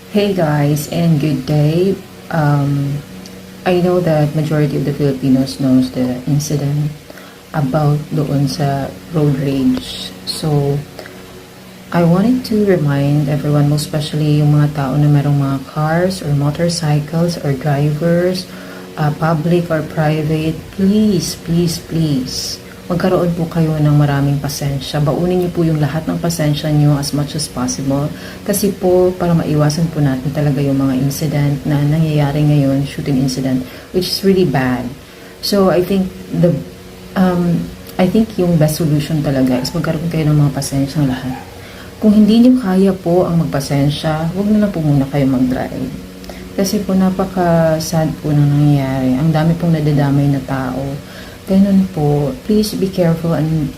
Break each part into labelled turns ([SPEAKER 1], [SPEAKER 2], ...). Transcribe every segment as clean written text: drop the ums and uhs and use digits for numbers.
[SPEAKER 1] Hey guys, and good day. I know that majority of the Filipinos knows the incident about doon sa road rage. So, I wanted to remind everyone, most especially yung mga tao na merong mga cars or motorcycles or drivers, public or private, please, magkaroon po kayo ng maraming pasensya. Baunin niyo po yung lahat ng pasensya niyo as much as possible. Kasi po, para maiwasan po natin talaga yung mga incident na nangyayari ngayon, shooting incident, which is really bad. So, I think yung best solution talaga is magkaroon kayo ng mga pasensyang lahat. Kung hindi niyo kaya po ang magpasensya, huwag na lang po muna kayo mag-drive. Kasi po napaka-sad po na nangyayari. Ang dami pong nadadamay na tao. Ganun po, please be careful and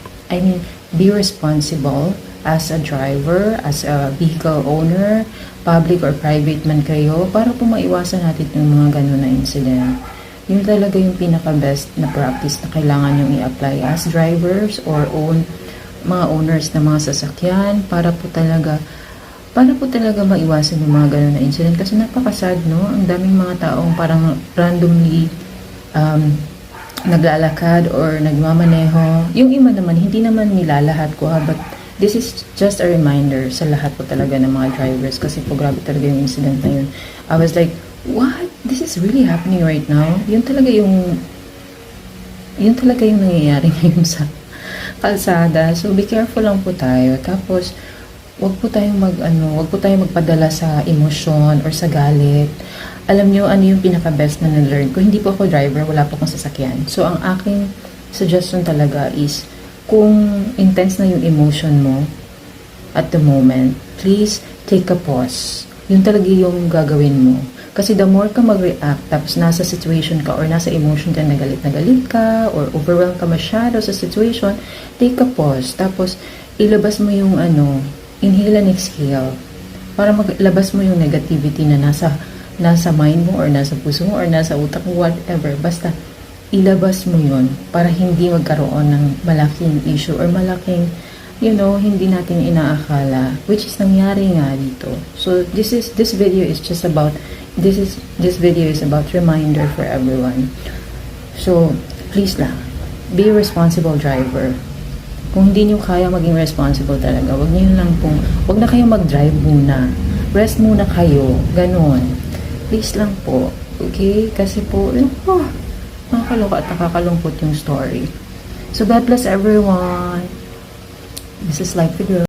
[SPEAKER 1] be responsible as a driver, as a vehicle owner, public or private man kayo, para po maiwasan natin yung mga ganun na incident. Yun talaga yung pinaka-best na practice na kailangan yung i-apply as drivers or mga owners ng mga sasakyan para po talaga maiwasan yung mga ganun na incident. Kasi napaka-sad, no? Ang daming mga taong parang randomly naglalakad or nagmamaneho. Yung iba naman, hindi naman nilalahat ko but this is just a reminder sa lahat po talaga ng mga drivers kasi po grabe talaga yung incident na yun. I was like, what? This is really happening right now? Yun talaga yung nangyayari ngayon sa kalsada. So, be careful lang po tayo. Tapos, wag po tayong magpadala sa emosyon or sa galit. Alam nyo, ano yung pinaka-best na na-learn ko? Hindi po ako driver, wala po akong sasakyan. So, ang aking suggestion talaga is, kung intense na yung emotion mo at the moment, please take a pause. Yun talaga yung gagawin mo. Kasi the more ka mag-react, tapos nasa situation ka or nasa emotion ka, na galit ka, or overwhelmed ka masyado sa situation, take a pause. Tapos, ilabas mo yung inhale and exhale. Para maglabas mo yung negativity na nasa mind mo or nasa puso mo or nasa utak mo, whatever. Basta, ilabas mo yun para hindi magkaroon ng malaking issue or malaking, hindi natin inaakala, which is nangyari nga dito. So, this video is about reminder for everyone. So, please lang, be a responsible driver. Kung hindi nyo kaya maging responsible talaga, wag na kayo mag-drive muna. Rest muna kayo. Ganon. Please lang po. Okay? Kasi po, nakakaloka at nakakalungkot yung story. So, God bless everyone. This is Life with Girl.